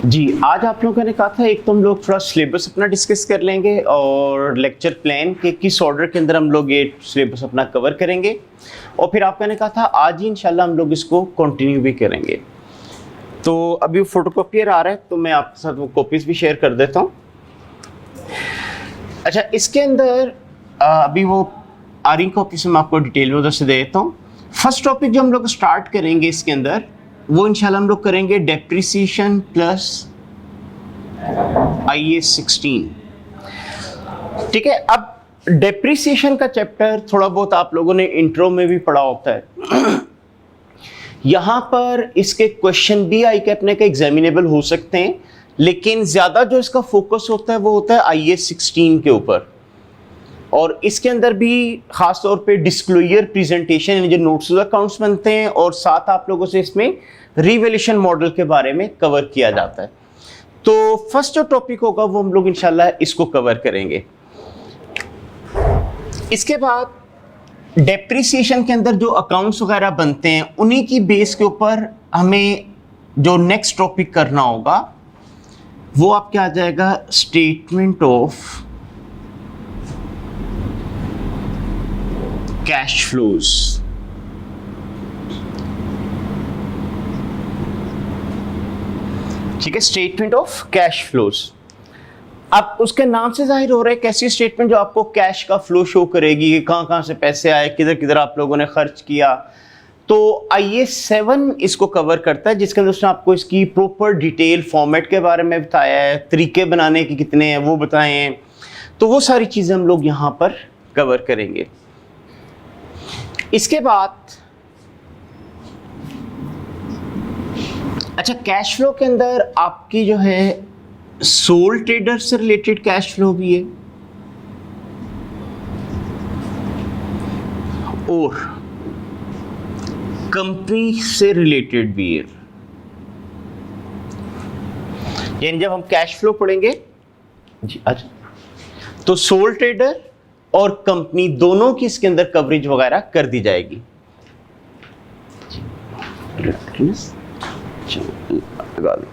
जी, आज आप लोगों ने कहा था एक तो हम लोग थोड़ा सिलेबस अपना डिस्कस कर लेंगे और लेक्चर प्लान के किस ऑर्डर के अंदर हम लोग ये सिलेबस अपना कवर करेंगे, और फिर आपने ने कहा था आज ही इंशाल्लाह हम लोग इसको कंटिन्यू भी करेंगे। तो अभी फोटोकॉपियर आ रहा है तो मैं आपके साथ वो कॉपीज भी शेयर कर देता हूँ। अच्छा, इसके अंदर अभी वो आ रही कॉपी से मैं आपको डिटेल में उधर से दे देता हूँ। फर्स्ट टॉपिक जो हम लोग स्टार्ट करेंगे इसके अंदर वो इंशाल्लाह हम लोग करेंगे डेप्रिसिएशन प्लस IAS 16। ठीक है, अब डेप्रिसिएशन का चैप्टर थोड़ा बहुत आप लोगों ने इंट्रो में भी पढ़ा होता है। यहां पर इसके क्वेश्चन भी आई कैपने के एग्जामिनेबल हो सकते हैं, लेकिन ज्यादा जो इसका फोकस होता है वो होता है IAS 16 के ऊपर। और इसके अंदर भी खास तौर पे डिस्क्लोजर प्रेजेंटेशन यानी जो नोट्स अकाउंट्स बनते हैं, और साथ आप लोगों से इसमें रिवैल्यूएशन मॉडल के बारे में कवर किया जाता है। तो फर्स्ट जो टॉपिक होगा वो हम लोग इंशाल्लाह इसको कवर करेंगे। इसके बाद डेप्रिसिएशन के अंदर जो अकाउंट्स वगैरह बनते हैं उन्हीं की बेस के ऊपर हमें जो नेक्स्ट टॉपिक करना होगा वो आपके आ जाएगा स्टेटमेंट ऑफ कैश फ्लोज। ठीक है, स्टेटमेंट ऑफ कैश फ्लोज। अब उसके नाम से जाहिर हो रहा है कैसी स्टेटमेंट जो आपको कैश का फ्लो शो करेगी कि कहां कहां से पैसे आए, किधर किधर आप लोगों ने खर्च किया। तो IAS 7 इसको कवर करता है, जिसके अंदर उसने आपको इसकी प्रॉपर डिटेल फॉर्मेट के बारे में बताया है, तरीके बनाने के कितने हैं वो बताए हैं। तो वो सारी चीजें हम लोग यहां पर कवर करेंगे। इसके बाद अच्छा, कैश फ्लो के अंदर आपकी जो है सोल ट्रेडर से रिलेटेड कैश फ्लो भी है और कंपनी से रिलेटेड भी है। यानी जब हम कैश फ्लो पढ़ेंगे जी अच्छा, तो सोल ट्रेडर और कंपनी दोनों की इसके अंदर कवरेज वगैरह कर दी जाएगी। लगा दो।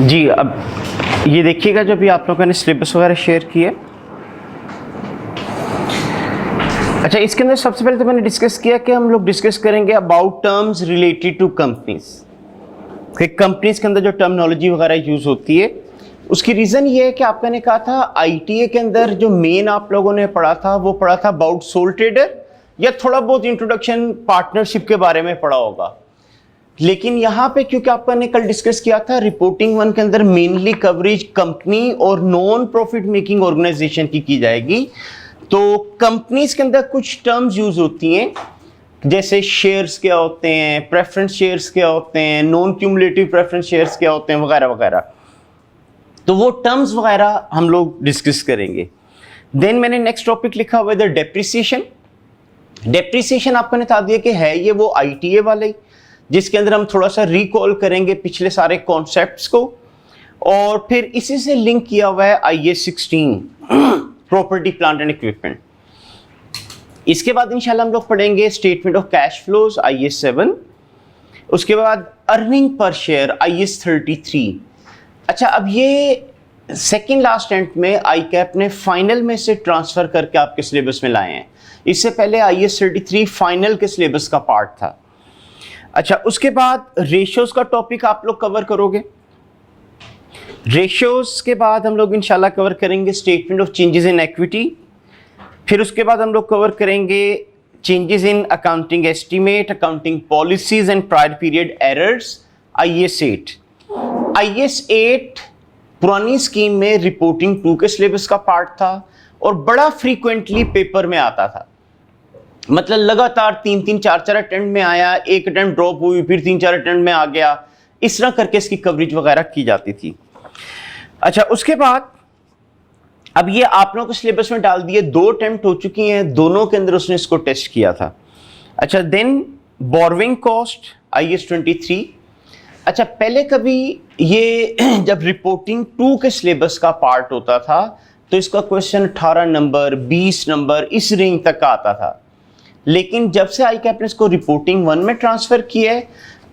जी, अब ये देखिएगा जो भी आप लोगों ने सिलेबस वगैरह शेयर किए। अच्छा, इसके अंदर सबसे पहले तो मैंने डिस्कस किया कि हम लोग डिस्कस करेंगे about terms related to companies, कि कंपनीज के अंदर जो टर्मिनोलॉजी वगैरह यूज होती है। उसकी रीज़न ये है कि आपका ने कहा था आईटीए के अंदर जो मेन आप लोगों ने पढ़ा था वो पढ़ा था अबाउट सोल ट्रेडर, या थोड़ा बहुत इंट्रोडक्शन पार्टनरशिप के बारे में पढ़ा होगा। लेकिन यहाँ पे क्योंकि आपका ने कल डिस्कस किया था रिपोर्टिंग 1 के अंदर मेनली कवरेज कंपनी और नॉन प्रॉफिट मेकिंग ऑर्गेनाइजेशन की जाएगी। तो कंपनीज के अंदर कुछ टर्म्स यूज होती हैं, जैसे शेयर्स क्या होते हैं, प्रेफरेंस शेयर्स क्या होते हैं, नॉन क्यूमुलेटिव प्रेफरेंस शेयर्स क्या होते हैं, वगैरह वगैरह। तो वो टर्म्स वगैरह हम लोग डिस्कस करेंगे। देन मैंने नेक्स्ट टॉपिक लिखा हुआ है डेप्रिसिएशन। डेप्रिसिएशन आपको ने बता दिया कि है ये वो आईटीए वाले, जिसके अंदर हम थोड़ा सा रिकॉल करेंगे पिछले सारे कॉन्सेप्ट्स को, और फिर इसी से लिंक किया हुआ है IAS 16 property plant and equipment. इसके बाद इंशाल्लाह हम लोग पढ़ेंगे statement of cash flows IAS 7। उसके बाद अर्निंग पर शेयर IAS 33। अच्छा, अब ये सेकेंड लास्ट एंड में ICAP ने फाइनल में से ट्रांसफर करके आपके सिलेबस में लाए हैं। इससे पहले IAS 33 फाइनल के सिलेबस का पार्ट था। अच्छा, उसके बाद रेशियोज का टॉपिक आप लोग कवर करोगे। रेशियोज के बाद हम लोग इंशाल्लाह कवर करेंगे statement of changes in equity. फिर उसके बाद हम लोग कवर करेंगे changes in accounting estimate, accounting policies and prior period errors IAS 8। IAS 8 पुरानी स्कीम में रिपोर्टिंग 2 के सिलेबस का पार्ट था और बड़ा फ्रीक्वेंटली पेपर में आता था। मतलब लगातार 3-3, 4-4 अटेम्प्ट में आया, एक अटेम्प्ट ड्रॉप हुई, फिर 3-4 अटेम्प्ट में आ गया, इस तरह करके इसकी कवरेज वगैरह की जाती थी। अच्छा, उसके बाद अब ये आप लोगों को सिलेबस में डाल दिए, 2 अटेम्प्ट हो चुकी हैं, दोनों के अंदर उसने इसको टेस्ट किया था। अच्छा, देन बोरोइंग कॉस्ट IAS 23। अच्छा, पहले कभी ये जब रिपोर्टिंग 2 के सिलेबस का पार्ट होता था तो इसका क्वेश्चन 18 नंबर, 20 नंबर, इस रेंज तक का आता था। लेकिन जब से ICAP ने इसको रिपोर्टिंग 1 में ट्रांसफर किया है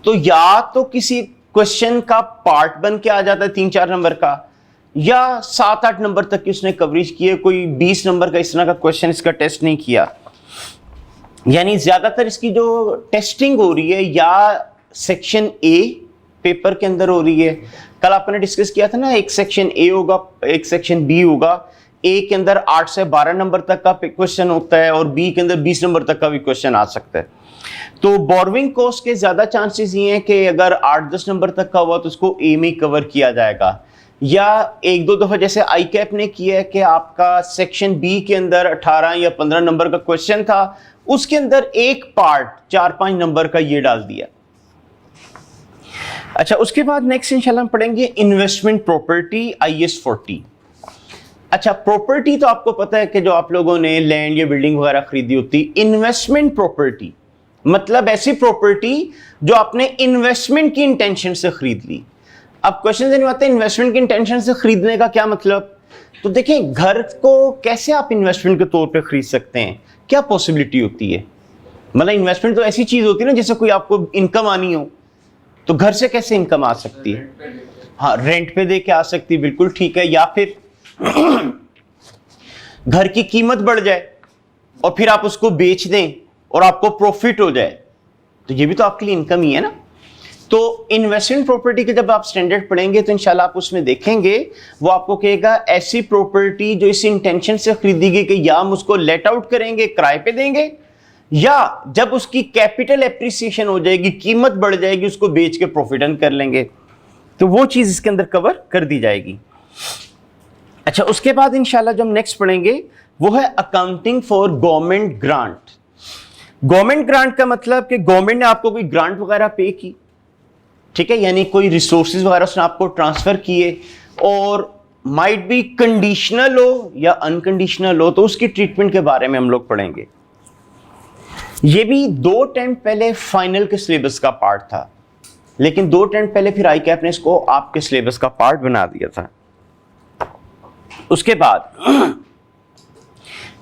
तो या तो किसी क्वेश्चन का पार्ट बन के आ जाता है 3-4 नंबर का, या 7-8 नंबर तक की उसने कवरेज की है। कोई 20 नंबर का इस तरह का क्वेश्चन इसका टेस्ट नहीं किया। यानी ज्यादातर इसकी जो टेस्टिंग हो रही है या सेक्शन A पेपर के अंदर हो रही है। कल आपने डिस्कस किया था ना, एक सेक्शन A होगा, एक सेक्शन B होगा। A के अंदर 8 से 12 नंबर तक का क्वेश्चन होता है और B के अंदर 20 नंबर तक का भी क्वेश्चन आ सकता है। तो बोरोइंग कॉस्ट के ज्यादा चांसेस ये हैं कि अगर 8-10 नंबर तक का हुआ तो उसको A में कवर किया जाएगा, या 1-2 दफा जैसे ICAP ने किया है कि आपका सेक्शन B के अंदर 18 या 15 नंबर का क्वेश्चन था, उसके अंदर एक पार्ट 4-5 नंबर का ये डाल दिया। अच्छा, उसके बाद नेक्स्ट इंशाल्लाह हम पढ़ेंगे इन्वेस्टमेंट प्रॉपर्टी IAS 40। अच्छा, प्रॉपर्टी तो आपको पता है कि जो आप लोगों ने लैंड या बिल्डिंग वगैरह खरीदी होती। इन्वेस्टमेंट प्रॉपर्टी मतलब ऐसी प्रॉपर्टी जो आपने इन्वेस्टमेंट की इंटेंशन से खरीद ली। अब क्वेश्चन नहीं आता इन्वेस्टमेंट की इंटेंशन से खरीदने का क्या मतलब। तो देखिए, घर को कैसे आप इन्वेस्टमेंट के तौर पे खरीद सकते हैं, क्या पॉसिबिलिटी होती है। मतलब इन्वेस्टमेंट तो ऐसी चीज होती है ना, जैसे कोई आपको इनकम आनी हो, तो घर से कैसे इनकम आ सकती है। हाँ, रेंट पे दे के आ सकती है, बिल्कुल ठीक है। या फिर घर की कीमत बढ़ जाए और फिर आप उसको बेच दें और आपको प्रॉफिट हो जाए, तो ये भी तो आपके लिए इनकम ही है ना। तो इन्वेस्टमेंट प्रॉपर्टी के जब आप स्टैंडर्ड पढ़ेंगे तो इंशाल्लाह आप उसमें देखेंगे, वो आपको कहेगा ऐसी प्रॉपर्टी जो इस इंटेंशन से खरीदी गई कि या हम उसको लेट आउट करेंगे, किराए पे देंगे, या जब उसकी कैपिटल एप्रिसिएशन हो जाएगी, कीमत बढ़ जाएगी, उसको बेच के प्रॉफिट अर्न कर लेंगे, तो वो चीज इसके अंदर कवर कर दी जाएगी। अच्छा, उसके बाद इंशाल्लाह जो हम नेक्स्ट पढ़ेंगे वो है accounting for government grant. Government grant का मतलब कि गवर्नमेंट ने आपको कोई ग्रांट वगैरह पे की, ठीक है, यानी कोई रिसोर्सेज वगैरह उसने आपको ट्रांसफर किए, और माइट बी कंडीशनल हो या अनकंडीशनल हो, तो उसकी ट्रीटमेंट के बारे में हम लोग पढ़ेंगे। ये भी 2 अटेम्प्ट पहले फाइनल के सिलेबस का पार्ट था, लेकिन 2 अटेम्प्ट पहले फिर ICAP ने इसको आपके सिलेबस का पार्ट बना दिया था। उसके बाद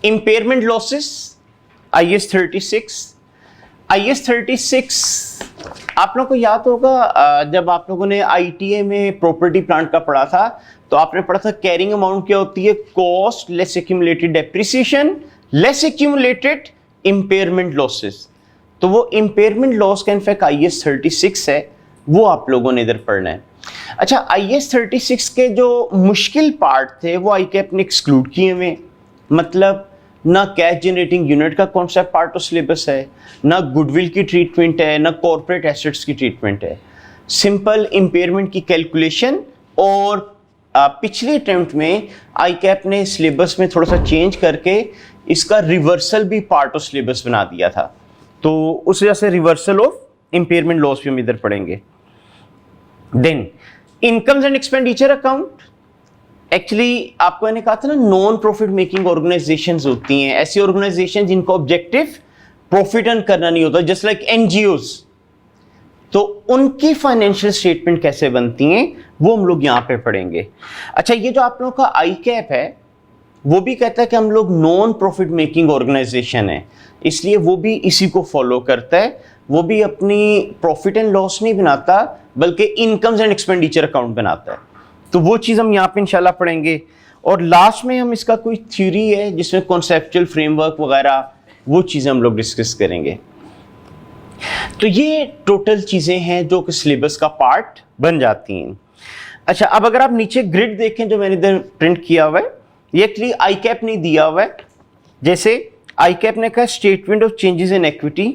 इंपेयरमेंट लॉसेस IAS 36। IS 36 आप लोग को याद होगा, जब आप लोगों ने ITA में प्रॉपर्टी प्लांट का पढ़ा था तो आपने पढ़ा था कैरिंग अमाउंट क्या होती है, cost less accumulated depreciation less accumulated impairment losses. तो वो इम्पेयरमेंट लॉस का इनफैक्ट IS 36 है, वो आप लोगों ने इधर पढ़ना है। अच्छा, IS 36 के जो मुश्किल पार्ट थे वो ICAP ने एक्सक्लूड किए हुए, मतलब ना कैश जनरेटिंग यूनिट का कॉन्सेप्ट पार्ट ऑफ सिलेबस है, ना गुडविल की ट्रीटमेंट है, ना कॉर्पोरेट एसेट्स की ट्रीटमेंट है। सिंपल इम्पेयरमेंट की कैलकुलेशन, और पिछले अटेम्प्ट में ICAP ने सिलेबस में थोड़ा सा चेंज करके इसका रिवर्सल भी पार्ट ऑफ सिलेबस बना दिया था, तो उस वजह से रिवर्सल ऑफ इम्पेयरमेंट लॉस भी हम इधर पढ़ेंगे। Then incomes and expenditure account, actually आपको मैंने कहा था ना, नॉन प्रॉफिट मेकिंग ऑर्गेनाइजेशंस होती हैं, ऐसी ऑर्गेनाइजेशन जिनका ऑब्जेक्टिव प्रॉफिट अर्न करना नहीं होता, जस्ट लाइक NGOs। तो उनकी फाइनेंशियल स्टेटमेंट कैसे बनती हैं वो हम लोग यहां पे पढ़ेंगे। अच्छा, ये जो आप लोगों का ICAP है वो भी कहता है कि हम लोग नॉन प्रॉफिट मेकिंग ऑर्गेनाइजेशन है, इसलिए वो भी इसी को फॉलो करता है। वो भी अपनी प्रॉफिट एंड लॉस नहीं बनाता बल्कि इनकम्स एंड एक्सपेंडिचर अकाउंट बनाता है। तो वो चीज़ हम यहाँ पे इंशाल्लाह पढ़ेंगे, और लास्ट में हम इसका कोई थ्योरी है जिसमें कॉन्सेप्चुअल फ्रेमवर्क वगैरह वो चीज़ें हम लोग डिस्कस करेंगे। तो ये टोटल चीज़ें हैं जो कि सिलेबस का पार्ट बन जाती हैं। अच्छा, अब अगर आप नीचे ग्रिड देखें जो मैंने इधर प्रिंट किया हुआ है, ये एक्चुअली ICAP नहीं दिया हुआ है। जैसे ICAP ने कहा statement of changes in equity,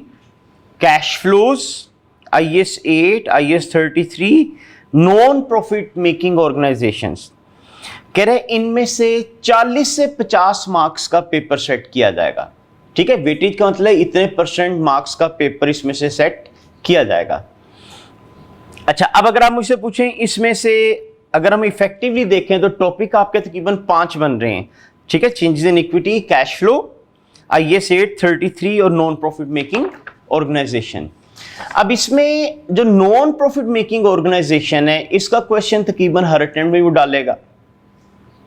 cash flows, IS 8, IS 33, non profit making organisations, कह रहे इनमें से 40 से 50 मार्क्स का पेपर सेट किया जाएगा। ठीक है, वेटेज का मतलब इतने % मार्क्स का पेपर इसमें से सेट किया जाएगा। अच्छा, अब अगर आप मुझसे पूछें इसमें से अगर हम इफेक्टिवली देखें तो टॉपिक आपके तकरीबन 5 बन रहे हैं। ठीक है, changes in equity, cash flow, IS 8, 33 और नॉन प्रॉफिट मेकिंग ऑर्गेनाइजेशन। अब इसमें जो नॉन प्रॉफिट मेकिंग ऑर्गेनाइजेशन है इसका क्वेश्चन तकरीबन हर अटेम्प्ट में वो डालेगा।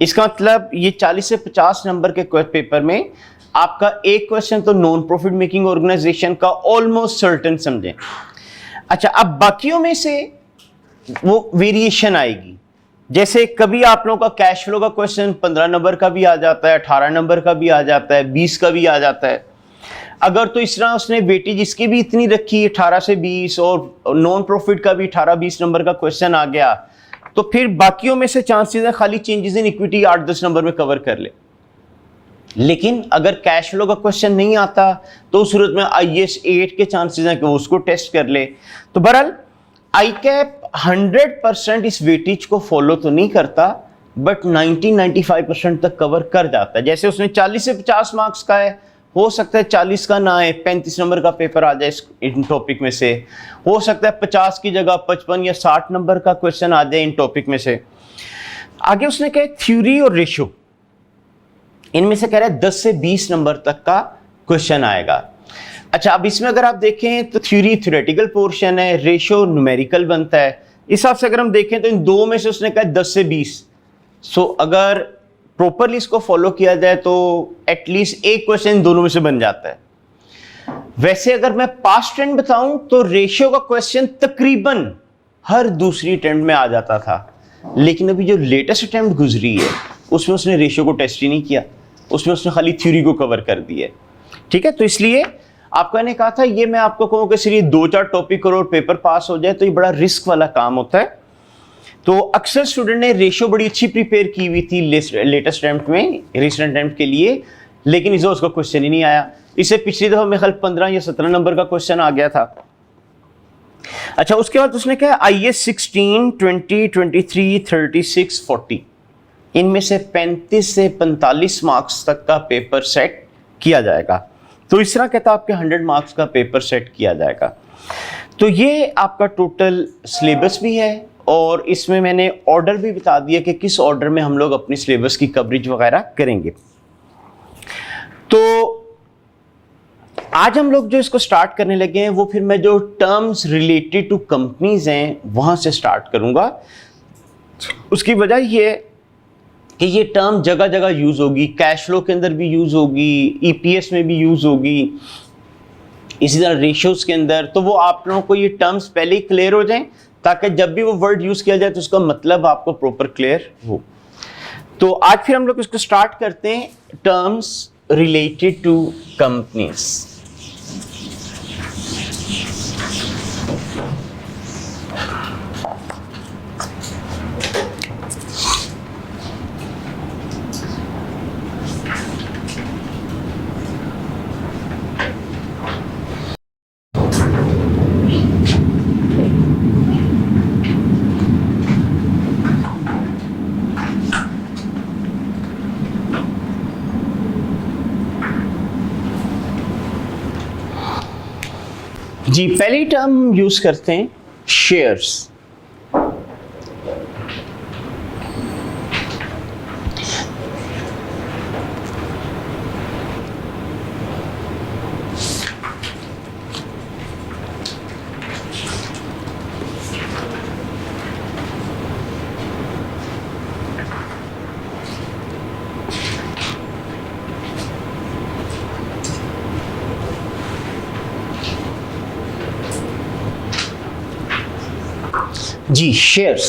इसका मतलब ये 40 से 50 नंबर के पेपर में आपका एक क्वेश्चन तो नॉन प्रॉफिट मेकिंग ऑर्गेनाइजेशन का ऑलमोस्ट सर्टेन समझें। अच्छा, अब बाकियों में से वो वेरिएशन आएगी, जैसे कभी आप लोगों का कैश फ्लो का क्वेश्चन 15 नंबर का भी आ जाता है, 18 नंबर का भी आ जाता है, 20 का भी आ जाता है। अगर तो इस तरह उसने वेटेज इसकी भी इतनी रखी 18 से 20 और नॉन प्रॉफिट का भी 18-20 नंबर का क्वेश्चन आ गया, तो फिर बाकियों में से चांसेस है खाली चेंजेस इन इक्विटी 8-10 नंबर में कवर कर ले। लेकिन अगर कैश फ्लो का क्वेश्चन नहीं आता तो उस सूरत में IS 8 के चांसेस हैं कि वो उसको टेस्ट कर ले। तो बहरहाल ICAP 100% इस वेटेज को फॉलो तो नहीं करता, बट 90-95% तक कवर कर जाता है। जैसे उसने 40 से 50 मार्क्स का है, हो सकता है 40 का ना आए, 35 नंबर का पेपर आ जाए इन टॉपिक में से, हो सकता है 50 की जगह 55 या 60 नंबर का क्वेश्चन आ जाए इन टॉपिक में से। आगे उसने कहा थ्योरी और रेशो, इनमें से कह रहा है 10 से 20 नंबर तक का क्वेश्चन आएगा। अच्छा, अब इसमें अगर आप देखें तो थ्योरी थ्योरेटिकल पोर्शन है, रेशो न्यूमेरिकल बनता है। इस हिसाब से अगर हम देखें तो इन दो में से उसने कहा 10 से 20। सो अगर प्रॉपरली इसको फॉलो किया जाए तो एटलीस्ट एक क्वेश्चन दोनों में से बन जाता है। वैसे अगर मैं पास्ट ट्रेंड बताऊं तो रेशियो का क्वेश्चन तकरीबन हर दूसरी अटेम्प्ट में आ जाता था, लेकिन अभी जो लेटेस्ट अटेम्प्ट गुजरी है उसमें उसने रेशियो को टेस्ट ही नहीं किया, उसमें उसने खाली थ्योरी को कवर कर दिया। ठीक है, तो इसलिए आपको मैंने कहा था ये मैं आपको कहूँ कि सिर्फ 2-4 टॉपिक करो और पेपर पास हो जाए तो ये बड़ा रिस्क वाला काम होता है। तो अक्सर स्टूडेंट ने रेशियो बड़ी अच्छी प्रिपेयर की हुई थी लेटेस्ट अटेम्प्ट में, रिसेंट अटेम्प्ट के लिए, लेकिन इस उसका क्वेश्चन ही नहीं आया। इससे पिछली दफा मेरे ख्याल 15 या 17 नंबर का क्वेश्चन आ गया था। अच्छा, उसके बाद उसने कहा IS 16, 20, 23, 36, 40, इनमें से 35 से 45 मार्क्स तक का पेपर सेट किया जाएगा। तो इस तरह कहता आपके 100 मार्क्स का पेपर सेट किया जाएगा। तो ये आपका टोटल सिलेबस भी है और इसमें मैंने ऑर्डर भी बता दिया कि किस ऑर्डर में हम लोग अपनी सिलेबस की कवरेज वगैरह करेंगे। तो आज हम लोग जो इसको स्टार्ट करने लगे हैं वो फिर मैं जो टर्म्स रिलेटेड टू कंपनीज हैं वहां से स्टार्ट करूंगा। उसकी वजह ये है कि ये टर्म जगह जगह यूज होगी, कैश फ्लो के अंदर भी यूज होगी, EPS में भी यूज होगी, इसी तरह रेशियोज के अंदर, तो वो आप लोगों को ये टर्म्स पहले ही क्लियर हो जाएं ताकि जब भी वो वर्ड यूज किया जाए तो उसका मतलब आपको प्रॉपर क्लियर हो। तो आज फिर हम लोग इसको स्टार्ट करते हैं, टर्म्स रिलेटेड टू कंपनीज। जी, पहली टर्म यूज करते हैं शेयर्स। जी, शेयर्स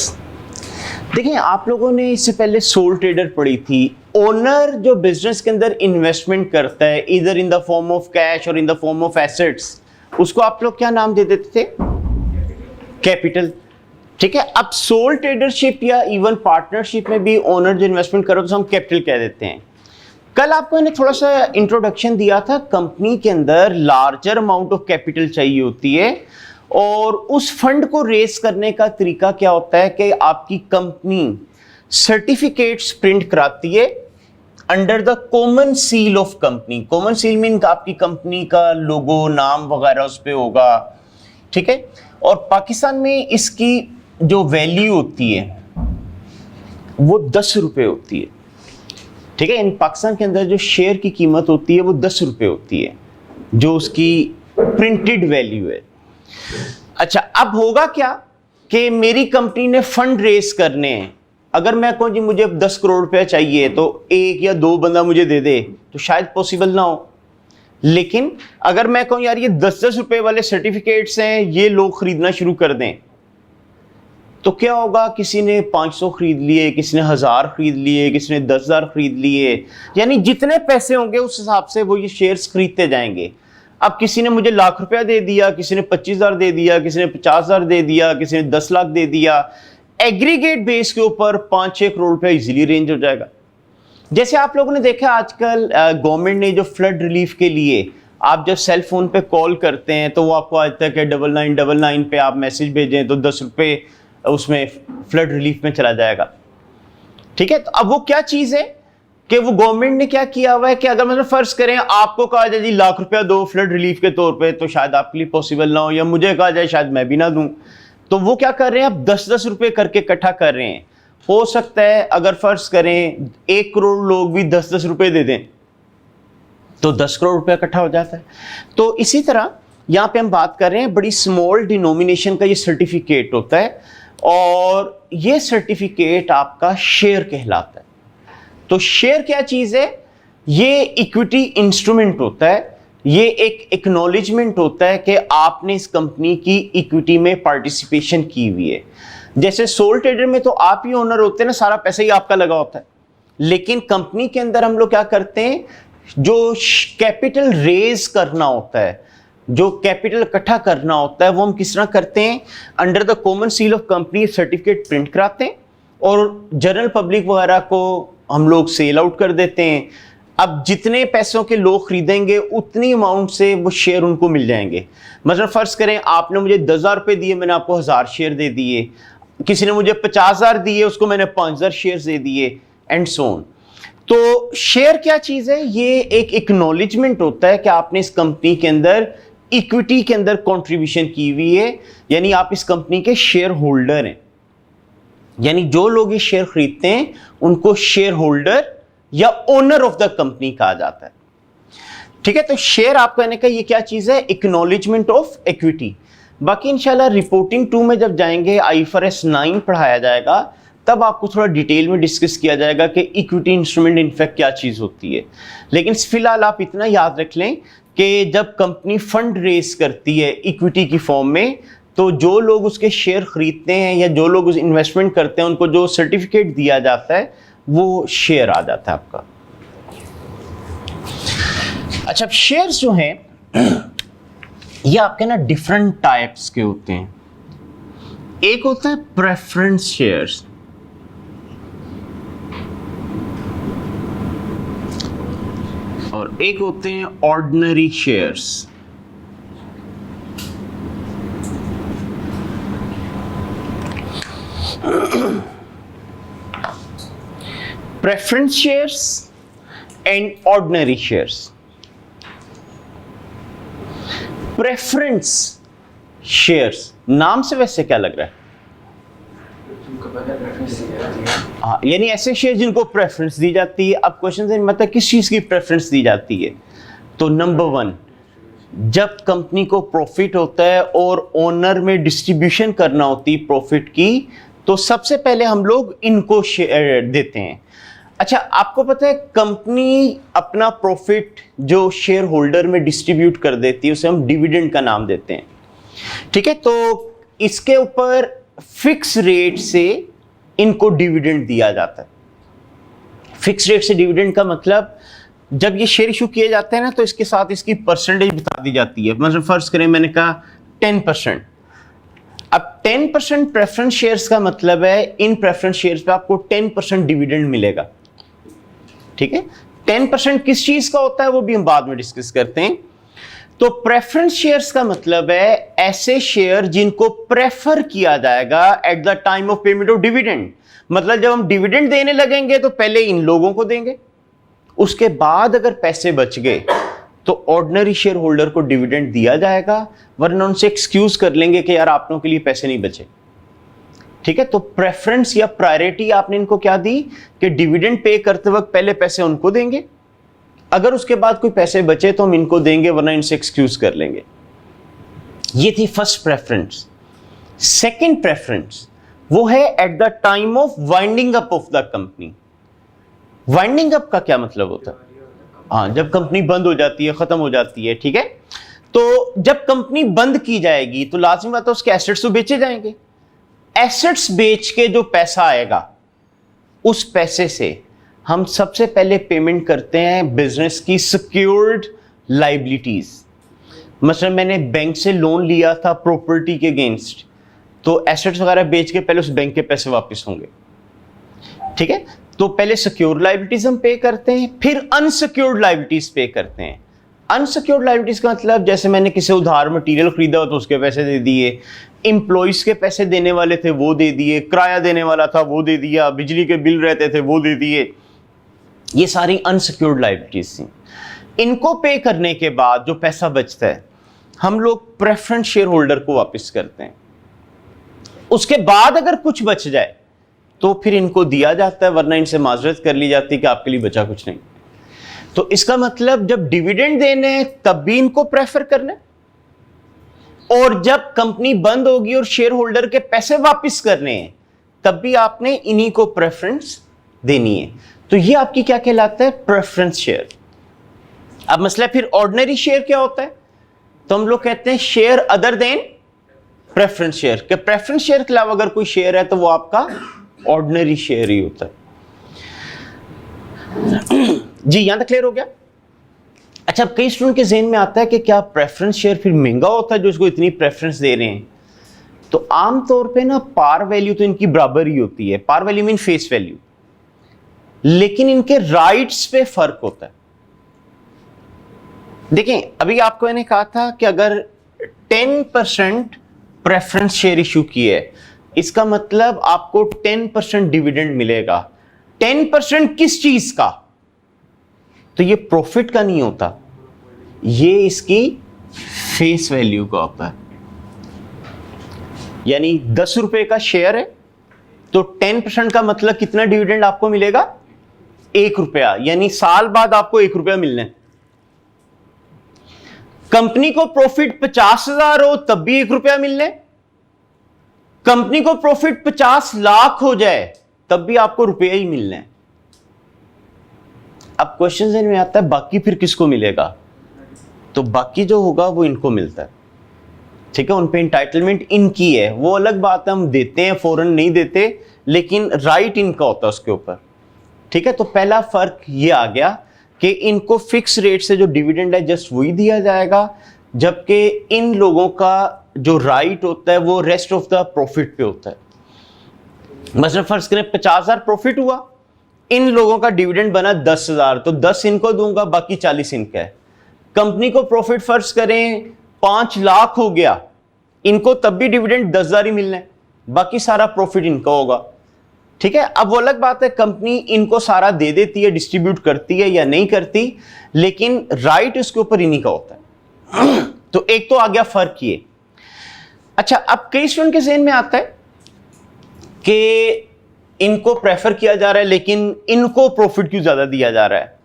देखिए, आप लोगों ने इससे पहले सोल ट्रेडर पढ़ी थी। ओनर जो बिजनेस के अंदर इन्वेस्टमेंट करता है इधर in the form of cash और in the form of assets, उसको आप लोग क्या नाम दे देते थे? कैपिटल। ठीक है, अब सोल ट्रेडरशिप या इवन पार्टनरशिप में भी ओनर जो इन्वेस्टमेंट करो तो हम कैपिटल कह देते हैं। कल आपको मैंने थोड़ा सा इंट्रोडक्शन दिया था, कंपनी के अंदर लार्जर अमाउंट ऑफ कैपिटल चाहिए होती है और उस फंड को रेस करने का तरीका क्या होता है कि आपकी कंपनी सर्टिफिकेट्स प्रिंट कराती है under the common seal of company. Common seal mean आपकी कंपनी का लोगो, नाम वगैरह उस पे होगा। ठीक है, और पाकिस्तान में इसकी जो वैल्यू होती है वो 10 रुपए होती है। ठीक है, इन पाकिस्तान के अंदर जो शेयर की कीमत होती है वो 10 रुपए होती है, जो उसकी प्रिंटेड वैल्यू है। अच्छा, अब होगा क्या कि मेरी कंपनी ने फंड रेस करने हैं। अगर मैं कहूं जी मुझे 10 करोड़ रुपया चाहिए तो एक या दो बंदा मुझे दे दे तो शायद पॉसिबल ना हो। लेकिन अगर मैं कहूं यार ये 10-10 रुपए वाले सर्टिफिकेट्स हैं, ये लोग खरीदना शुरू कर दें, तो क्या होगा? किसी ने 500 खरीद लिए, किसी ने 1000 खरीद लिए, किसी ने 10,000 खरीद लिए, यानी जितने पैसे होंगे उस हिसाब से वो ये शेयर्स खरीदते जाएंगे। अब किसी ने मुझे लाख रुपया दे दिया, किसी ने 25,000 दे दिया, किसी ने 50,000 दे दिया, किसी ने 10 लाख दे दिया, एग्रीगेट बेस के ऊपर 5-6 करोड़ रुपया इजीली रेंज हो जाएगा। जैसे आप लोगों ने देखा आजकल गवर्नमेंट ने जो फ्लड रिलीफ के लिए आप जब सेल फोन पे कॉल करते हैं तो वो आपको आता है कि 9999 पे आप मैसेज भेजें तो 10 रुपये उसमें फ्लड रिलीफ में चला जाएगा। ठीक है, तो अब वो क्या चीज है कि वो गवर्नमेंट ने क्या किया हुआ है कि अगर मतलब फर्ज करें आपको कहा जाए जी लाख रुपया दो फ्लड रिलीफ के तौर पे, तो शायद आपके लिए पॉसिबल ना हो, या मुझे कहा जाए शायद मैं भी ना दूं। तो वो क्या कर रहे हैं, अब 10-10 रुपए करके इकट्ठा कर रहे हैं। हो सकता है अगर फर्ज करें 1 करोड़ लोग भी 10-10 रुपए दे दें तो 10 करोड़ रुपया इकट्ठा हो जाता है। तो इसी तरह यहाँ पे हम बात कर रहे हैं बड़ी स्मॉल डिनोमिनेशन का ये सर्टिफिकेट होता है और ये सर्टिफिकेट आपका शेयर कहलाता है। तो शेयर क्या चीज है? ये इक्विटी इंस्ट्रूमेंट होता है, ये एक एक्नॉलेजमेंट होता है कि आपने इस कंपनी की इक्विटी में पार्टिसिपेशन की हुई है। जैसे सोल ट्रेडर में तो आप ही ओनर होते हैं ना, सारा पैसा ही आपका लगा होता है। लेकिन कंपनी के अंदर हम लोग क्या करते हैं, जो कैपिटल रेज करना होता है, जो कैपिटल इकट्ठा करना होता है, वो हम किस तरह करते हैं? Under the common seal of company certificate print कराते हैं और जनरल पब्लिक वगैरह को हम लोग सेल आउट कर देते हैं। अब जितने पैसों के लोग खरीदेंगे उतनी अमाउंट से वो शेयर उनको मिल जाएंगे। मतलब फर्ज करें आपने मुझे 10,000 रुपये दिए, मैंने आपको 1000 शेयर दे दिए, किसी ने मुझे 50,000 दिए, उसको मैंने 5,000 शेयर दे दिए, एंड सो ऑन। तो शेयर क्या चीज है? ये एक एक्नॉलेजमेंट होता है कि आपने इस कंपनी के अंदर इक्विटी के अंदर कंट्रीब्यूशन की हुई है, यानी आप इस कंपनी के शेयर होल्डर हैं। यानी जो लोग ये शेयर खरीदते हैं उनको शेयर होल्डर या ओनर ऑफ द कंपनी कहा जाता है। ठीक है, तो शेयर आप कहने का ये क्या चीज है? Acknowledgement of equity. बाकी इंशाल्लाह रिपोर्टिंग 2 में जब जाएंगे IFRS 9 पढ़ाया जाएगा, तब आपको थोड़ा डिटेल में डिस्कस किया जाएगा कि इक्विटी इंस्ट्रूमेंट इनफैक्ट क्या चीज़ होती है। लेकिन फिलहाल आप इतना याद रख लें कि जब कंपनी फंड रेज करती है इक्विटी की फॉर्म में, तो जो लोग उसके शेयर खरीदते हैं या जो लोग उस इन्वेस्टमेंट करते हैं उनको जो सर्टिफिकेट दिया जाता है वो शेयर आ जाता है आपका। अच्छा, शेयर्स जो हैं ये आपके ना डिफरेंट टाइप्स के होते हैं। एक होता है प्रेफरेंस शेयर्स, और एक होते हैं ordinary shares. Preference shares and ordinary shares. Preference shares, नाम से वैसे क्या लग रहा है? हाँ, यानी ऐसे शेयर जिनको प्रेफरेंस दी जाती है। अब क्वेश्चन से मतलब किस चीज की प्रेफरेंस दी जाती है? तो नंबर 1, जब कंपनी को प्रॉफिट होता है और ओनर में डिस्ट्रीब्यूशन करना होती है प्रॉफिट की, तो सबसे पहले हम लोग इनको शेयर देते हैं। अच्छा, आपको पता है कंपनी अपना प्रॉफिट जो शेयर होल्डर में डिस्ट्रीब्यूट कर देती है उसे हम डिविडेंड का नाम देते हैं। ठीक है, तो इसके ऊपर फिक्स रेट से इनको डिविडेंड दिया जाता है। फिक्स रेट से डिविडेंड का मतलब जब ये शेयर इशू किए जाते हैं ना, तो इसके साथ इसकी परसेंटेज बता दी जाती है। मतलब फर्ज करें मैंने कहा 10%। अब 10% प्रेफरेंस शेयर्स का मतलब है इन प्रेफरेंस शेयर्स पे आपको 10% डिविडेंड मिलेगा। ठीक है, 10% किस चीज का होता है वो भी हम बाद में डिस्कस करते हैं। तो प्रेफरेंस शेयर्स का मतलब है ऐसे शेयर जिनको प्रेफर किया जाएगा at the time of payment of dividend. मतलब जब हम डिविडेंड देने लगेंगे तो पहले इन लोगों को देंगे, उसके बाद अगर पैसे बच गए तो ऑर्डिनरी शेयर होल्डर को डिविडेंड दिया जाएगा, वरना उनसे एक्सक्यूज कर लेंगे कि यार आप लोगों के लिए पैसे नहीं बचे। ठीक है, तो प्रेफरेंस या प्रायोरिटी आपने इनको क्या दी कि डिविडेंड पे करते वक्त पहले पैसे उनको देंगे, अगर उसके बाद कोई पैसे बचे तो हम इनको देंगे, वरना इनसे एक्सक्यूज कर लेंगे। ये थी फर्स्ट प्रेफरेंस। सेकंड प्रेफरेंस वो है at the time of winding up of the company. Winding up का क्या मतलब होता है? हाँ, जब कंपनी बंद हो जाती है, खत्म हो जाती है। ठीक है, तो जब कंपनी बंद की जाएगी तो लाजिमी बात है उसके एसेट्स तो बेचे जाएंगे। एसेट्स बेच के जो पैसा आएगा उस पैसे से हम सबसे पहले पेमेंट करते हैं बिजनेस की सिक्योर्ड लाइबिलिटीज। मतलब मैंने बैंक से लोन लिया था प्रॉपर्टी के अगेंस्ट, तो एसेट्स वगैरह बेच के पहले उस बैंक के पैसे वापस होंगे। ठीक है, तो पहले सिक्योर्ड लाइबिलिटीज हम पे करते हैं, फिर अनसिक्योर्ड लाइबिलिटीज पे करते हैं। अनसिक्योर्ड लाइबिलिटीज का मतलब जैसे मैंने किसी उधार मटेरियल खरीदा हो तो उसके पैसे दे दिए, इंप्लॉइज के पैसे देने वाले थे वो दे दिए, किराया देने वाला था वो दे दिया, बिजली के बिल रहते थे वो दे दिए। ये सारी अनसिक्योर्ड लाइबिलिटीज थी। इनको पे करने के बाद जो पैसा बचता है हम लोग प्रेफरेंस शेयर होल्डर को वापस करते हैं। उसके बाद अगर कुछ बच जाए तो फिर इनको दिया जाता है, वरना इनसे माजरत कर ली जाती है कि आपके लिए बचा कुछ नहीं। तो इसका मतलब जब डिविडेंड देने हैं तब भी इनको प्रेफर करना है, और जब कंपनी बंद होगी और शेयर होल्डर के पैसे वापस करने हैं तब भी आपने इन्हीं को प्रेफरेंस देनी है। तो ये आपकी क्या कहलाता है? Preference share. अब मसला फिर ऑर्डिनरी शेयर क्या होता है? तो हम लोग कहते हैं share other than preference share, कि प्रेफरेंस शेयर के अलावा अगर कोई शेयर है तो वो आपका ऑर्डिनरी शेयर ही होता है। जी, यहां तक क्लियर हो गया? अच्छा, अब कई स्टूडेंट के ज़हन में आता है कि क्या प्रेफरेंस शेयर फिर महंगा होता है जो इसको इतनी प्रेफरेंस दे रहे हैं? तो आमतौर पे ना पार वैल्यू तो इनकी बराबर ही होती है, par value mean face value, लेकिन इनके राइट्स पे फर्क होता है। देखें, अभी आपको मैंने कहा था कि अगर 10% प्रेफरेंस शेयर इशू किए है, इसका मतलब आपको 10% डिविडेंड मिलेगा। 10% किस चीज का? तो ये प्रॉफिट का नहीं होता, ये इसकी फेस वैल्यू का होता है। यानी 10 रुपए का शेयर है तो 10% का मतलब कितना डिविडेंड आपको मिलेगा? 1 रुपया, यानी साल बाद आपको 1 रुपया मिलना है। कंपनी को प्रॉफिट 50,000 हो तब भी 1 रुपया मिलने, कंपनी को प्रॉफिट 50 लाख हो जाए तब भी आपको रुपया ही मिलना है। अब क्वेश्चन में आता है बाकी फिर किसको मिलेगा, तो बाकी जो होगा वो इनको मिलता है, ठीक है, उन पे इंटाइटलमेंट इनकी है, वो अलग बात है, हम देते हैं फौरन नहीं देते, लेकिन राइट इनका होता है उसके ऊपर, ठीक है। तो पहला फर्क ये आ गया कि इनको फिक्स रेट से जो डिविडेंड है जस्ट वही दिया जाएगा, जबकि इन लोगों का जो राइट होता है वो रेस्ट ऑफ द प्रॉफिट पे होता है। मतलब फर्ज करें 50,000 प्रॉफिट हुआ, इन लोगों का डिविडेंड बना 10,000, तो 10 इनको दूंगा, बाकी 40 इनका है। कंपनी को प्रॉफिट फर्ज करें 5 लाख हो गया, इनको तब भी डिविडेंड 10,000 ही मिलना है, बाकी सारा प्रॉफिट इनका होगा, ठीक है। अब वो अलग बात है कंपनी इनको सारा दे देती है, डिस्ट्रीब्यूट करती है या नहीं करती, लेकिन राइट उसके ऊपर इन्हीं का होता है। तो एक तो आ गया फर्क ये। अच्छा, अब कई स्टूडेंट के ज़हन में आता है कि इनको प्रेफर किया जा रहा है लेकिन इनको प्रॉफिट क्यों ज्यादा दिया जा रहा है।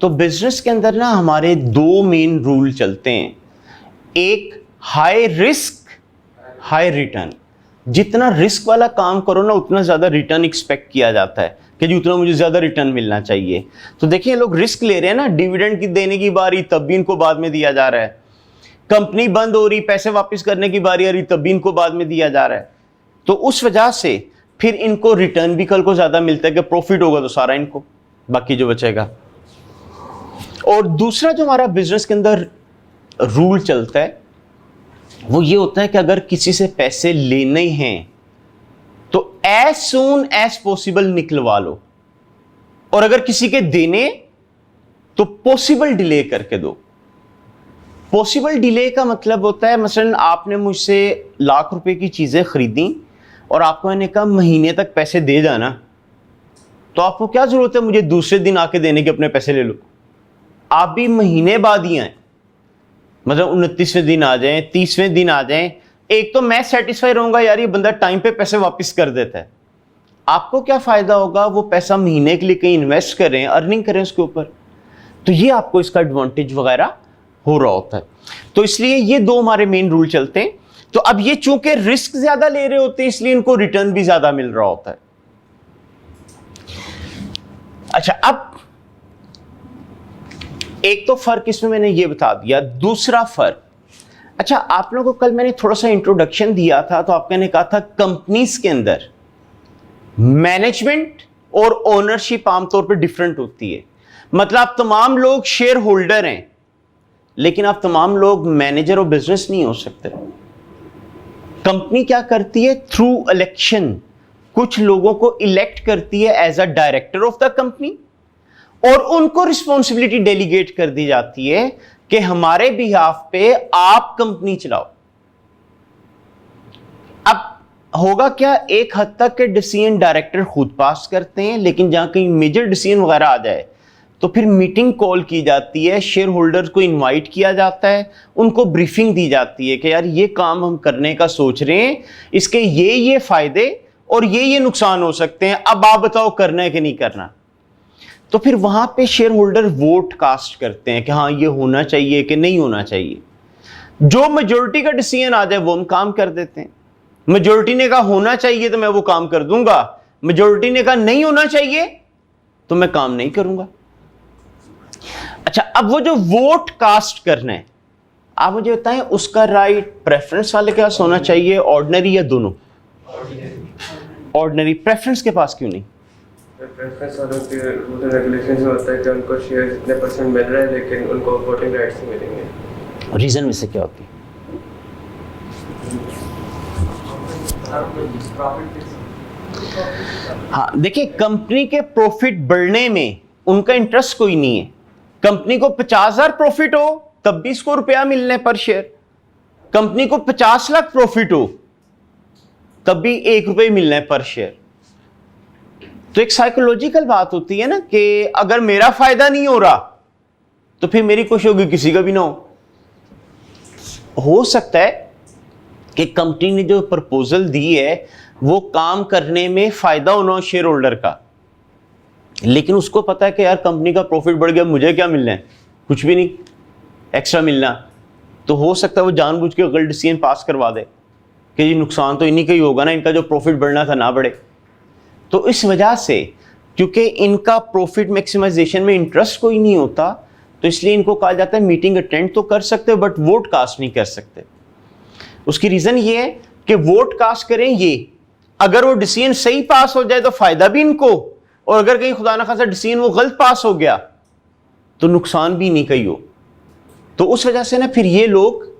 तो बिजनेस के अंदर ना हमारे 2 मेन रूल चलते हैं, एक हाई रिस्क हाई रिटर्न। जितना रिस्क वाला काम करो ना उतना ज्यादा रिटर्न एक्सपेक्ट किया जाता है कि जी उतना मुझे ज्यादा रिटर्न मिलना चाहिए। तो देखिए लोग रिस्क ले रहे हैं ना, डिविडेंड की देने की बारी तब भी इनको बाद में दिया जा रहा है, कंपनी बंद हो रही पैसे वापस करने की बारी आ रही तब भी इनको बाद में दिया जा रहा है। तो उस वजह से फिर इनको रिटर्न भी कल को ज्यादा मिलता है कि प्रॉफिट होगा तो सारा इनको, बाकी जो बचेगा। और दूसरा जो हमारा बिजनेस के अंदर रूल चलता है वो ये होता है कि अगर किसी से पैसे लेने हैं तो एज सून एज पॉसिबल निकलवा लो, और अगर किसी के देने तो पॉसिबल डिले करके दो। पॉसिबल डिले का मतलब होता है मसलन आपने मुझसे लाख रुपए की चीजें खरीदी और आपको मैंने कहा महीने तक पैसे दे जाना, तो आपको क्या जरूरत है मुझे दूसरे दिन आके देने के अपने पैसे ले लो। आप भी महीने बाद ही आए, मतलब 29वें दिन आ जाएं, 30वें दिन आ जाएं, एक तो मैं सेटिस्फाई रहूंगा यार ये बंदा टाइम पे पैसे वापस कर देता है। आपको क्या फायदा होगा, वो पैसा महीने के लिए कहीं इन्वेस्ट करें, अर्निंग करें उसके ऊपर, तो ये आपको इसका एडवांटेज वगैरह हो रहा होता है। तो इसलिए ये 2 हमारे मेन रूल चलते हैं। तो अब ये चूंकि रिस्क ज्यादा ले रहे होते हैं इसलिए इनको रिटर्न भी ज्यादा मिल रहा होता है। अच्छा, अब एक तो फर्क इसमें मैंने ये बता दिया, दूसरा फर्क, अच्छा आप लोगों को कल मैंने थोड़ा सा इंट्रोडक्शन दिया था तो आपने ने कहा था कंपनीज के अंदर मैनेजमेंट और ओनरशिप आमतौर पर डिफरेंट होती है। मतलब आप तमाम लोग शेयर होल्डर हैं लेकिन आप तमाम लोग मैनेजर और बिजनेस नहीं हो सकते। कंपनी क्या करती है, थ्रू इलेक्शन कुछ लोगों को इलेक्ट करती है as a director of the company, और उनको रिस्पॉन्सिबिलिटी डेलीगेट कर दी जाती है कि हमारे बिहाफ पे आप कंपनी चलाओ। अब होगा क्या, एक हद तक के डिसीजन डायरेक्टर खुद पास करते हैं, लेकिन जहां कहीं मेजर डिसीजन वगैरह आ जाए तो फिर मीटिंग कॉल की जाती है, शेयर होल्डर्स को इनवाइट किया जाता है, उनको ब्रीफिंग दी जाती है कि यार ये काम हम करने का सोच रहे हैं, इसके ये फायदे और ये नुकसान हो सकते हैं, अब आप बताओ करना है कि नहीं करना। तो फिर वहां पे शेयर होल्डर वोट कास्ट करते हैं कि हाँ ये होना चाहिए कि नहीं होना चाहिए। जो मेजोरिटी का डिसीजन आ जाए वो हम काम कर देते हैं। मेजोरिटी ने कहा होना चाहिए तो मैं वो काम कर दूंगा, मेजोरिटी ने कहा नहीं होना चाहिए तो मैं काम नहीं करूंगा। अच्छा, अब वो जो वोट कास्ट करना है आप मुझे बताएं उसका राइट प्रेफरेंस वाले के पास होना चाहिए, ऑर्डिनरी या दोनों? ऑर्डिनरी। प्रेफरेंस के पास क्यों नहीं? प्रेफरेंस वालों के रूल एंड रेगुलेशंस में होता है कि उनको शेयर इतने परसेंट मिल रहा है लेकिन उनको वोटिंग राइट्स नहीं मिलेंगे। रीजन में से क्या होती है? हाँ देखिए, कंपनी के प्रॉफिट बढ़ने में उनका इंटरेस्ट कोई नहीं है। कंपनी को 50,000 प्रॉफिट हो तब भी इसको रुपया मिलने पर शेयर, कंपनी को 50 लाख प्रॉफिट हो तब भी 1 रुपये मिलने पर शेयर। तो एक साइकोलॉजिकल बात होती है ना कि अगर मेरा फायदा नहीं हो रहा तो फिर मेरी खुशी होगी, किसी का भी ना हो सकता है कि कंपनी ने जो प्रपोजल दी है वो काम करने में फायदा होना हो शेयर होल्डर का, लेकिन उसको पता है कि यार कंपनी का प्रॉफिट बढ़ गया, मुझे क्या मिलना है, कुछ भी नहीं एक्स्ट्रा मिलना। तो हो सकता है वो जानबूझ के गलत डिसीजन पास करवा दे कि ये नुकसान तो इन्हीं का ही होगा ना, इनका जो प्रॉफिट बढ़ना था ना बढ़े। तो इस वजह से क्योंकि इनका प्रॉफिट मैक्सिमाइजेशन में इंटरेस्ट कोई नहीं होता, तो इसलिए इनको कहा जाता है मीटिंग अटेंड तो कर सकते हो बट वोट कास्ट नहीं कर सकते। उसकी रीजन ये है कि वोट कास्ट करें ये, अगर वो डिसीजन सही पास हो जाए तो फायदा भी इनको, और अगर कहीं खुदा ना खासा डिसीजन वो गलत पास हो गया तो नुकसान भी नहीं कहीं हो। तो उस वजह से ना फिर ये लोग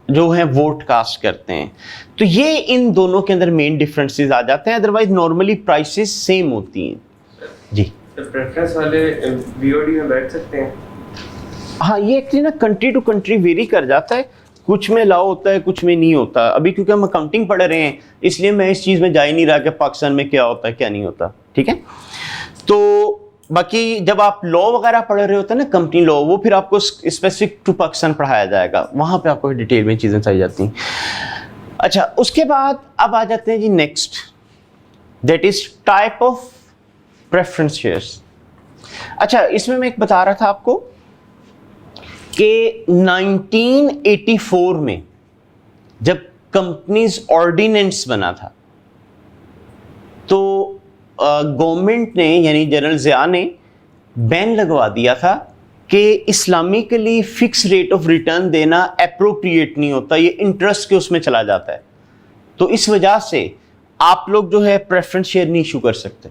जो है वोट कास्ट करते हैं। तो ये इन दोनों के अंदर मेन डिफरेंसेस आ जाते हैं, अदरवाइज नॉर्मली प्राइसेस सेम होती हैं। जी, तो प्रेफरेंस वाले बीओडी में बैठ सकते हैं? हाँ, ये एक्चुअली ना कंट्री टू कंट्री वेरी कर जाता है, कुछ में लाओ होता है कुछ में नहीं होता। अभी क्योंकि हम अकाउंटिंग पढ़ रहे हैं इसलिए मैं इस चीज़ में जा ही नहीं रहा कि पाकिस्तान में क्या होता है क्या नहीं होता, ठीक है। तो बाकी जब आप लॉ वगैरह पढ़ रहे होते हैं ना, कंपनी लॉ, वो फिर आपको स्पेसिफिक टू पाकिस्तान पढ़ाया जाएगा, वहाँ पे आपको डिटेल में चीज़ें चाहिए जाती हैं। अच्छा, उसके बाद अब आ जाते हैं जी next, that is type of preference shares. अच्छा, इसमें मैं एक बता रहा था आपको कि 1984 में जब कंपनीज ऑर्डिनेंस बना था तो गवर्नमेंट ने यानी जनरल ज़िया ने बैन लगवा दिया था कि Islamically fix rate of return देना अप्रोप्रिएट नहीं होता, ये इंटरेस्ट के उसमें चला जाता है। तो इस वजह से आप लोग जो है प्रेफरेंस शेयर नहीं इशू कर सकते।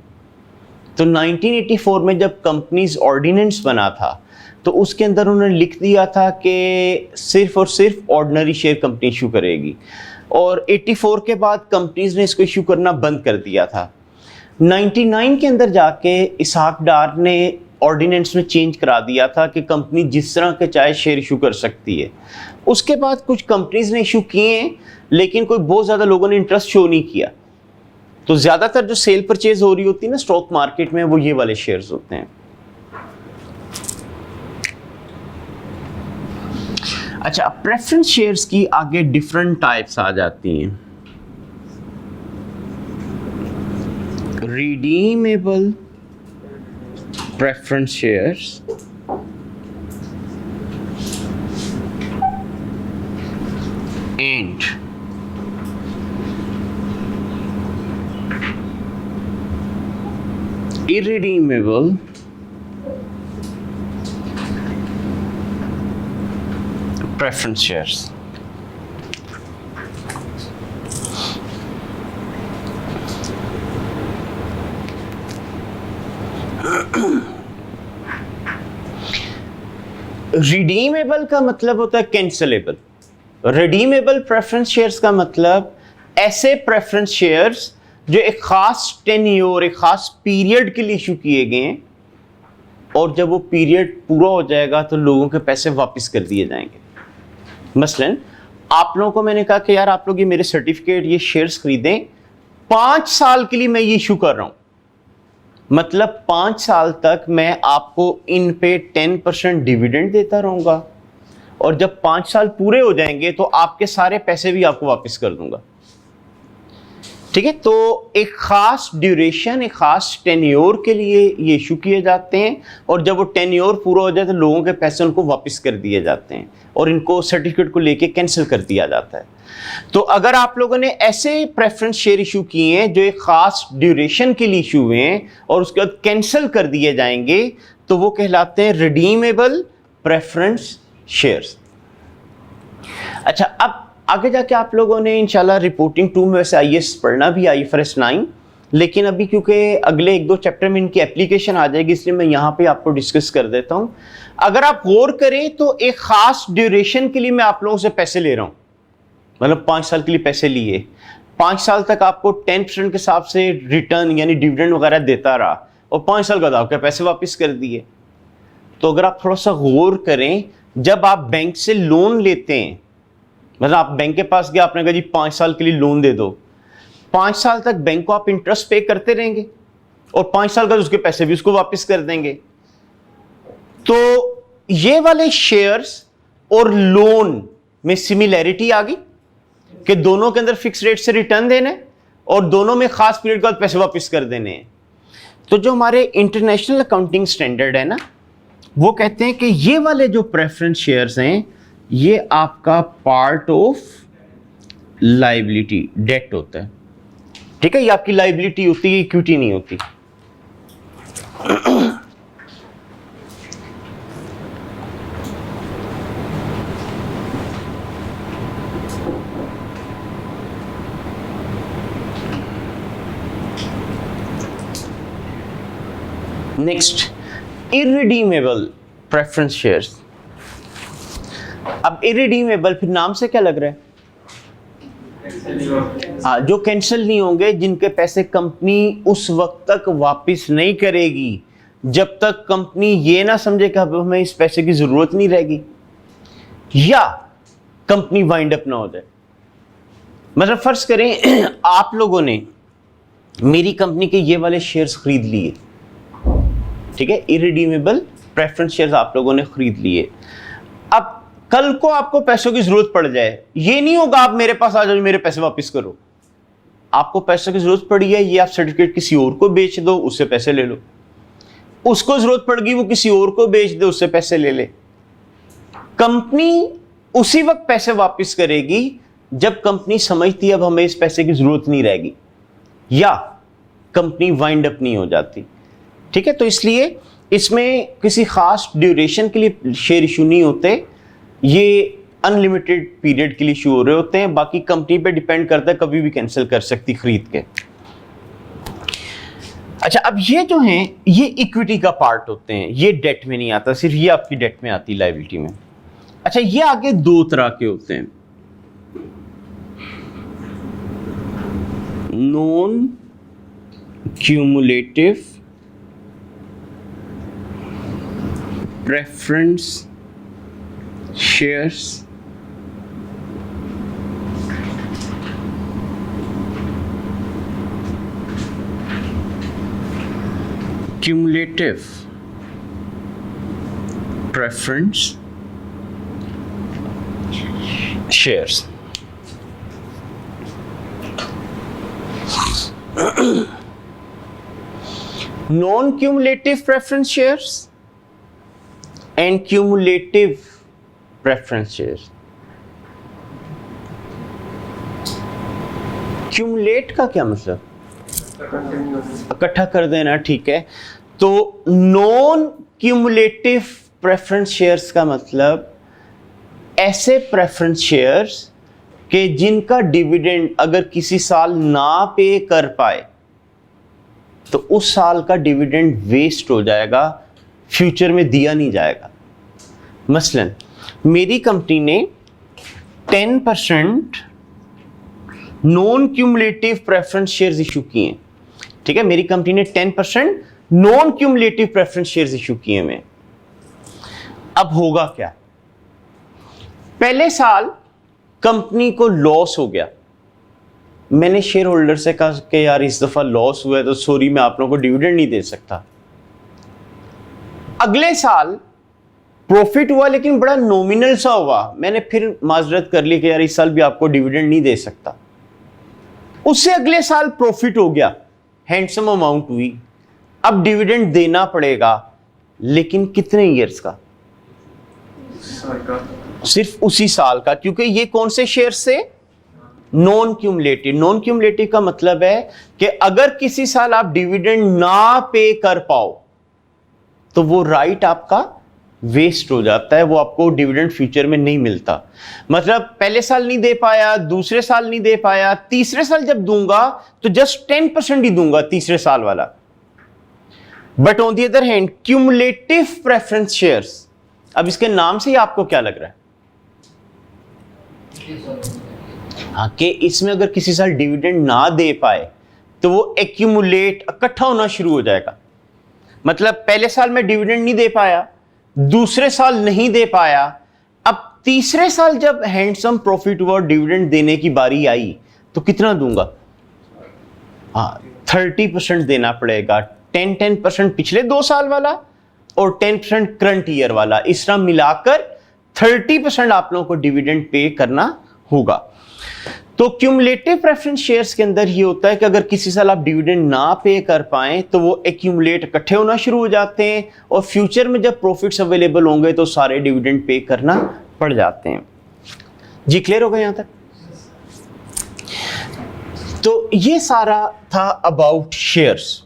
तो 1984 में जब कंपनीज ऑर्डिनेंस बना था तो उसके अंदर उन्होंने लिख दिया था कि सिर्फ और सिर्फ ऑर्डिनरी शेयर कंपनी इशू करेगी, और 84 के बाद कंपनीज ने इसको इशू करना बंद कर दिया था। 99 के अंदर जाके इसहाक डार ने ऑर्डिनेंस में चेंज करा दिया था कि कंपनी जिस तरह के चाहे शेयर इशू कर सकती है। उसके बाद कुछ कंपनीज ने इशू किए हैं लेकिन कोई बहुत ज़्यादा लोगों ने इंटरेस्ट शो नहीं किया। तो ज़्यादातर जो सेल परचेज हो रही होती है ना स्टॉक मार्केट में, वो ये वाले शेयर्स होते हैं। अच्छा, प्रेफरेंस शेयर्स की आगे डिफरेंट टाइप्स आ जाती हैं। redeemable preference shares and irredeemable preference shares। Redeemable का मतलब होता है कैंसलेबल। रिडीमेबल प्रेफरेंस शेयर्स का मतलब ऐसे प्रेफरेंस शेयर्स जो एक खास टेन्योर, एक खास पीरियड के लिए इशू किए गए हैं, और जब वो पीरियड पूरा हो जाएगा तो लोगों के पैसे वापस कर दिए जाएंगे। मसलन आप लोगों को मैंने कहा कि यार आप लोग ये मेरे सर्टिफिकेट, ये शेयर्स खरीदें, 5 साल के लिए मैं ये इशू कर रहा हूं, मतलब 5 साल तक मैं आपको इन पे 10% डिविडेंड देता रहूंगा, और जब 5 साल पूरे हो जाएंगे तो आपके सारे पैसे भी आपको वापस कर दूंगा। ठीक है, तो एक खास ड्यूरेशन, एक खास टेन्योर के लिए ये इशू किए जाते हैं, और जब वो टेन्योर पूरा हो जाए तो लोगों के पैसे उनको वापस कर दिए जाते हैं और इनको सर्टिफिकेट को लेके कैंसिल कर दिया जाता है। तो अगर आप लोगों ने ऐसे प्रेफरेंस शेयर इशू किए हैं जो एक खास ड्यूरेशन के लिए इशू हुए हैं और उसके बाद कैंसिल कर दिए जाएंगे, तो वो कहलाते हैं रिडीमेबल प्रेफरेंस शेयर्स। अच्छा, अब आगे जाके आप लोगों ने इंशाल्लाह रिपोर्टिंग 2 में वैसे IAS पढ़ना भी IFRS 9, लेकिन अभी क्योंकि अगले 1-2 चैप्टर में इनकी एप्लीकेशन आ जाएगी इसलिए मैं यहाँ पे आपको डिस्कस कर देता हूँ। अगर आप गौर करें तो एक खास ड्यूरेशन के लिए मैं आप लोगों से पैसे ले रहा हूँ, मतलब 5 साल के लिए पैसे लिए, 5 साल तक आपको 10% के हिसाब से रिटर्न यानी डिविडेंड वगैरह देता रहा, और 5 साल बाद आपके पैसे वापस कर दिए। तो अगर आप थोड़ा सा गौर करें, जब आप बैंक से लोन लेते हैं, मतलब आप बैंक के पास गए, आपने कहा जी 5 साल के लिए लोन दे दो, 5 साल तक बैंक को आप इंटरेस्ट पे करते रहेंगे और 5 साल बाद उसके पैसे भी उसको वापस कर देंगे। तो ये वाले शेयर्स और लोन में सिमिलैरिटी आ गई कि दोनों के अंदर फिक्स रेट से रिटर्न देने और दोनों में खास पीरियड के बाद पैसे वापस कर देने हैं। तो जो हमारे इंटरनेशनल अकाउंटिंग स्टैंडर्ड है ना, वो कहते हैं कि ये वाले जो प्रेफरेंस शेयर्स हैं ये आपका पार्ट ऑफ लायबिलिटी, डेट होता है। ठीक है, ये आपकी लाइबिलिटी होती है, इक्विटी नहीं होती। Next, irredeemable preference shares. अब इररिडीमेबल फिर नाम से क्या लग रहा है? हाँ, जो कैंसिल नहीं होंगे, जिनके पैसे कंपनी उस वक्त तक वापस नहीं करेगी जब तक कंपनी ये ना समझे कि अब हमें इस पैसे की जरूरत नहीं रहेगी, या कंपनी वाइंड अप ना हो जाए। मतलब फर्ज करें आप लोगों ने मेरी कंपनी के ये वाले शेयर्स खरीद लिए, ठीक है, इररिडीमेबल प्रेफरेंस शेयर्स आप लोगों ने खरीद लिए। अब कल को आपको पैसों की जरूरत पड़ जाए, ये नहीं होगा आप मेरे पास आ जाओ मेरे पैसे वापस करो। आपको पैसों की जरूरत पड़ी है, ये आप सर्टिफिकेट किसी और को बेच दो, उससे पैसे ले लो। उसको जरूरत पड़ गई, वो किसी और को बेच दे, उससे पैसे ले ले। कंपनी उसी वक्त पैसे वापस करेगी जब कंपनी समझती है अब हमें इस पैसे की जरूरत नहीं रहेगी, या कंपनी वाइंड अप नहीं हो जाती। ठीक है, तो इसलिए इसमें किसी खास ड्यूरेशन के लिए शेयर इशू नहीं होते, ये अनलिमिटेड पीरियड के लिए इशू हो रहे होते हैं। बाकी कंपनी पे डिपेंड करता है, कभी भी कैंसिल कर सकती खरीद के। अच्छा, अब ये जो हैं ये इक्विटी का पार्ट होते हैं, ये डेट में नहीं आता, सिर्फ ये आपकी डेट में आती, लायबिलिटी में। अच्छा, ये आगे दो तरह के होते हैं, non cumulative preference shares cumulative preference shares। Non-cumulative preference shares and cumulative preference shares। Cumulate का क्या मतलब? इकट्ठा कर देना, ठीक है। तो नॉन क्यूमुलेटिव प्रेफरेंस शेयर्स का मतलब ऐसे प्रेफरेंस शेयर्स के जिनका डिविडेंड अगर किसी साल ना पे कर पाए तो उस साल का डिविडेंड वेस्ट हो जाएगा, फ्यूचर में दिया नहीं जाएगा। मसलन मेरी कंपनी ने 10% non cumulative preference shares issue किए हैं, ठीक है, मेरी कंपनी ने 10% non cumulative preference shares issue किए हैं। अब होगा क्या? पहले साल कंपनी को लॉस हो गया, मैंने शेयर होल्डर से कहा कि यार इस दफा लॉस हुआ है तो सॉरी मैं आप लोगों को डिविडेंड नहीं दे सकता। अगले साल प्रॉफिट हुआ लेकिन बड़ा नॉमिनल सा हुआ, मैंने फिर माजरत कर ली कि यार इस साल भी आपको डिविडेंड नहीं दे सकता। उससे अगले साल प्रॉफिट हो गया, हैंडसम अमाउंट हुई, अब डिविडेंड देना पड़ेगा, लेकिन कितने ईयर्स का? सिर्फ उसी साल का, क्योंकि ये कौन से शेयर से? Non cumulative. नॉन क्यूमुलेटिव का मतलब है कि अगर किसी साल आप डिविडेंड ना पे कर पाओ तो वो राइट आपका वेस्ट हो जाता है, वो आपको डिविडेंड फ्यूचर में नहीं मिलता। मतलब पहले साल नहीं दे पाया, दूसरे साल नहीं दे पाया, तीसरे साल जब दूंगा तो जस्ट 10% ही दूंगा तीसरे साल वाला। But on the other hand cumulative preference shares, अब इसके नाम से ही आपको क्या लग रहा है? हाँ, कि इसमें अगर किसी साल डिविडेंड ना दे पाए तो वो एक्यूमुलेट, इकट्ठा होना शुरू हो जाएगा। मतलब पहले साल में डिविडेंड नहीं दे पाया, दूसरे साल नहीं दे पाया, अब तीसरे साल जब हैंडसम प्रॉफिट हुआ और डिविडेंड देने की बारी आई तो कितना दूंगा? हाँ, 30% देना पड़ेगा। 10% पिछले 2 साल वाला और 10% करंट ईयर वाला, इस तरह मिलाकर 30% आप लोगों को डिविडेंड पे करना होगा। तो क्यूमुलेटिव प्रेफरेंस शेयर्स के अंदर ये होता है कि अगर किसी साल आप डिविडेंड ना पे कर पाएं तो वो एक्यूमुलेट, इकट्ठे होना शुरू हो जाते हैं, और फ्यूचर में जब प्रॉफिट्स अवेलेबल होंगे तो सारे डिविडेंड पे करना पड़ जाते हैं। जी, क्लियर हो गया यहां तक? तो ये सारा था अबाउट शेयर्स।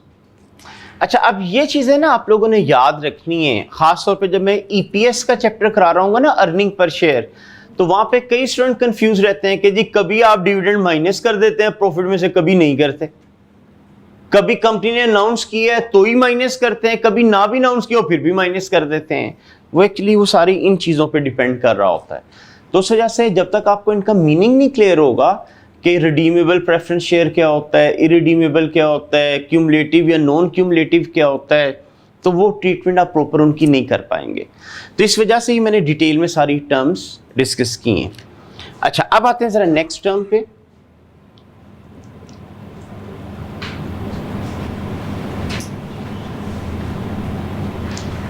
अच्छा, अब ये चीज़ें ना आप लोगों ने याद रखनी है, ख़ास तौर पे जब मैं ईपीएस का चैप्टर करा रहा हूँ ना, अर्निंग पर शेयर, तो वहाँ पे कई स्टूडेंट कंफ्यूज रहते हैं कि जी कभी आप डिविडेंड माइनस कर देते हैं प्रॉफिट में से, कभी नहीं करते। कभी कंपनी ने अनाउंस किया है तो ही माइनस करते हैं, कभी ना भी अनाउंस किया फिर भी माइनस कर देते हैं। वो एक्चुअली वो सारी इन चीज़ों पे डिपेंड कर रहा होता है। तो उस वजह से जब तक आपको इनका मीनिंग नहीं क्लियर होगा कि रिडीमेबल प्रेफरेंस शेयर क्या होता है, इरिडीमेबल क्या होता है, क्यूमुलेटिव या नॉन क्यूमुलेटिव क्या होता है, तो वो ट्रीटमेंट आप प्रॉपर उनकी नहीं कर पाएंगे। तो इस वजह से ही मैंने डिटेल में सारी टर्म्स डिस्कस की हैं। अच्छा, अब आते हैं ज़रा नेक्स्ट टर्म पे।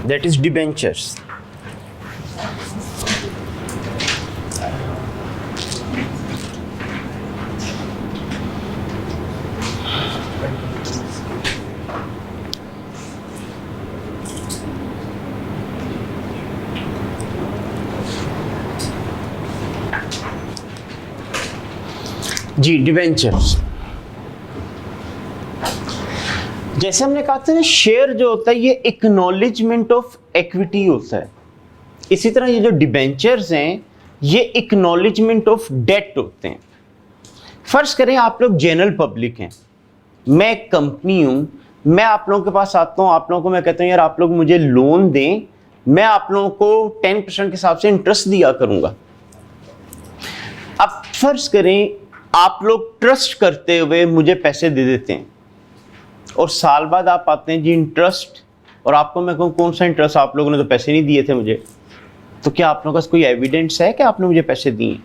That is debentures. जी, डिवेंचर्स, जैसे हमने कहा था ना, शेयर जो होता है ये एक्नॉलेजमेंट ऑफ इक्विटी होता है। इसी तरह ये जो डिबेंचर्स हैं ये एक्नॉलेजमेंट ऑफ डेट होते हैं। फर्ज करें आप लोग जनरल पब्लिक हैं, मैं एक कंपनी हूं, मैं आप लोगों के पास आता हूं, आप लोगों को मैं कहता हूं यार आप लोग मुझे लोन दें, मैं आप लोगों को 10% के हिसाब से इंटरेस्ट दिया करूंगा। अब फर्ज करें आप लोग ट्रस्ट करते हुए मुझे पैसे दे देते हैं और साल बाद आप आते हैं जी इंटरेस्ट, और आपको मैं कहूँ कौन सा इंटरेस्ट, आप लोगों ने तो पैसे नहीं दिए थे मुझे, तो क्या आप लोगों के पास कोई एविडेंस है कि आपने मुझे पैसे दिए?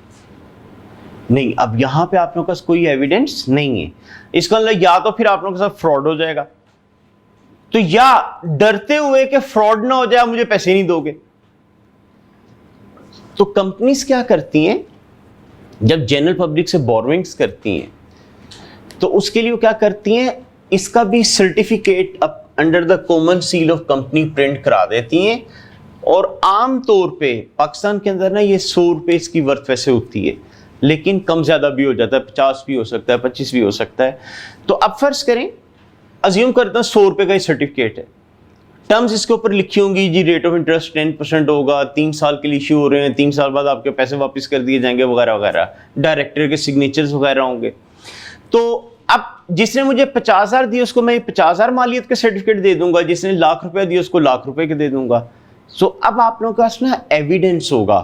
नहीं। अब यहाँ पे आप लोगों के पास कोई एविडेंस नहीं है। इसका मतलब या तो फिर आप लोगों के साथ फ्रॉड हो जाएगा, तो या डरते हुए कि फ्रॉड ना हो जाए मुझे पैसे नहीं दोगे। तो कंपनीज क्या करती हैं, जब जनरल पब्लिक से बोरोइंग्स करती हैं तो उसके लिए वो क्या करती हैं, इसका भी certificate under the common seal of company print करा देती हैं। और आम तौर पे पाकिस्तान के अंदर ना ये 100 रुपये इसकी वर्थ वैसे होती है, लेकिन कम ज़्यादा भी हो जाता है, 50 भी हो सकता है, 25 भी हो सकता है। तो अब फर्ज करें, अज्यूम करते हैं 100 रुपये का ही सर्टिफिकेट है, टर्म्स इसके ऊपर लिखी होंगी जी रेट ऑफ इंटरेस्ट 10% होगा, 3 साल के लिए इश्यू हो रहे हैं, 3 साल बाद आपके पैसे वापस कर दिए जाएंगे वगैरह वगैरह, डायरेक्टर के सिग्नेचर्स वगैरह होंगे। तो अब जिसने मुझे 50,000 दिए उसको मैं 50,000 मालियत के सर्टिफिकेट दे दूंगा, जिसने लाख रुपया दिए उसको लाख रुपए के दे दूंगा। सो अब आप लोगों के पास ना एविडेंस होगा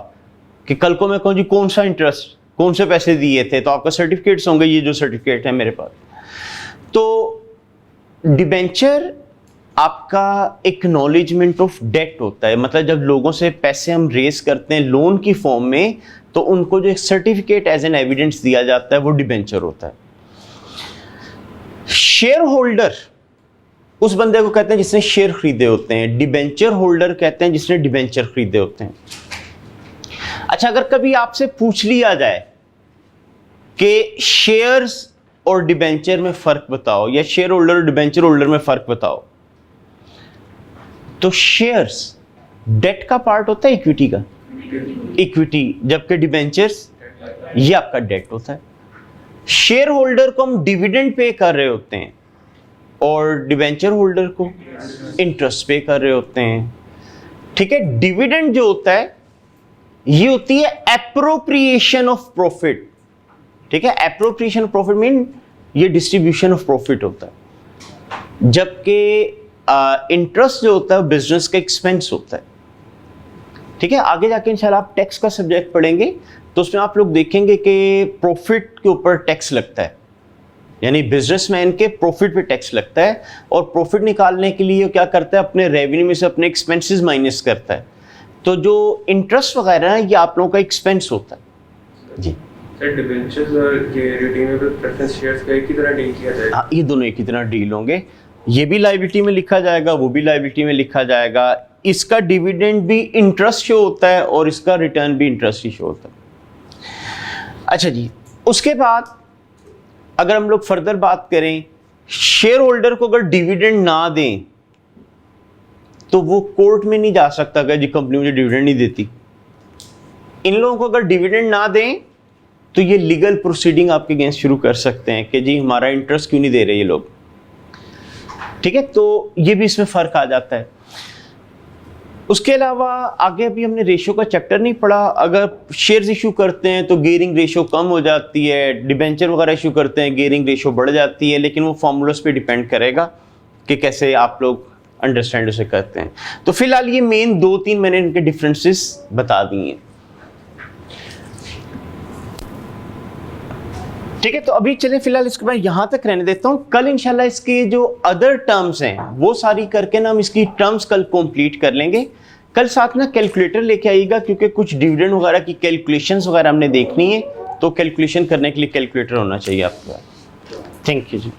कि कल को मैं कहूँ जी कौन सा इंटरेस्ट, कौन से पैसे दिए थे, तो आपका सर्टिफिकेट्स होंगे, ये जो सर्टिफिकेट है मेरे पास। तो डिबेंचर आपका एक्नॉलेजमेंट ऑफ डेट होता है, मतलब जब लोगों से पैसे हम रेज करते हैं लोन की फॉर्म में, तो उनको जो एक सर्टिफिकेट एज एन एविडेंस दिया जाता है वो डिबेंचर होता है। शेयर होल्डर उस बंदे को कहते हैं जिसने शेयर खरीदे होते हैं, डिबेंचर होल्डर कहते हैं जिसने डिबेंचर खरीदे होते हैं। अच्छा, अगर कभी आपसे पूछ लिया जाए कि शेयर्स और डिबेंचर में फर्क बताओ, या शेयर होल्डर और डिबेंचर होल्डर में फर्क बताओ, तो शेयर्स डेट का पार्ट होता है इक्विटी का, इक्विटी, जबकि डिबेंचर्स ये आपका डेट होता है। शेयर होल्डर को हम डिविडेंड पे कर रहे होते हैं और डिबेंचर होल्डर को इंटरेस्ट पे कर रहे होते हैं। ठीक है, डिविडेंड जो होता है ये होती है एप्रोप्रिएशन ऑफ प्रॉफिट। ठीक है, एप्रोप्रिएशन ऑफ प्रॉफिट मीन ये डिस्ट्रीब्यूशन ऑफ प्रॉफिट होता है, जबकि इंटरेस्ट जो होता है बिजनेस का एक्सपेंस होता है। ठीक है, आगे जाके इंशाल्लाह आप टैक्स का सब्जेक्ट पढ़ेंगे तो उसमें आप लोग देखेंगे कि प्रॉफिट के ऊपर टैक्स लगता है, यानी बिजनेसमैन के प्रॉफिट पे टैक्स लगता है, और प्रॉफिट निकालने के लिए क्या करता है, अपने रेवेन्यू में से अपने एक्सपेंसेस माइनस करता है। तो जो इंटरेस्ट वगैरह है ये आप लोगों का एक्सपेंस होता है। जी सर, डिबेंचर्स और ये रिडीमेबल प्रेफरेंस शेयर्स का एक ही तरह डील किया जाएगा? हाँ, ये दोनों एक ही तरह डील होंगे, ये भी लायबिलिटी में लिखा जाएगा, वो भी लायबिलिटी में लिखा जाएगा। इसका डिविडेंड भी इंटरेस्ट शो होता है और इसका रिटर्न भी इंटरेस्ट ही शो होता है। अच्छा जी, उसके बाद अगर हम लोग फर्दर बात करें, शेयर होल्डर को अगर डिविडेंड ना दें तो वो कोर्ट में नहीं जा सकता कि जी कंपनी मुझे डिविडेंड नहीं देती। इन लोगों को अगर डिविडेंड ना दें तो ये लीगल प्रोसीडिंग आपके अगेंस्ट शुरू कर सकते हैं कि जी हमारा इंटरेस्ट क्यों नहीं दे रहे ये लोग। ठीक है, तो ये भी इसमें फ़र्क आ जाता है। उसके अलावा आगे अभी हमने रेशो का चैप्टर नहीं पढ़ा। अगर शेयर्स इशू करते हैं तो गेयरिंग रेशो कम हो जाती है, डिबेंचर वगैरह इशू करते हैं गेयरिंग रेशो बढ़ जाती है, लेकिन वो फॉर्मूलास पे डिपेंड करेगा कि कैसे आप लोग अंडरस्टैंड उसे करते हैं। तो फिलहाल ये मेन 2-3 मैंने इनके डिफरेंसेस बता दिए। ठीक है, तो अभी चलें फिलहाल इसको मैं यहाँ तक रहने देता हूँ। कल इंशाल्लाह इसके जो अदर टर्म्स हैं वो सारी करके ना हम इसकी टर्म्स कल कंप्लीट कर लेंगे। कल साथ ना कैलकुलेटर लेके आइएगा, क्योंकि कुछ डिविडेंड वगैरह की कैलकुलेशंस वगैरह हमने देखनी है, तो कैलकुलेशन करने के लिए कैलकुलेटर होना चाहिए आपके पास। Thank you ji.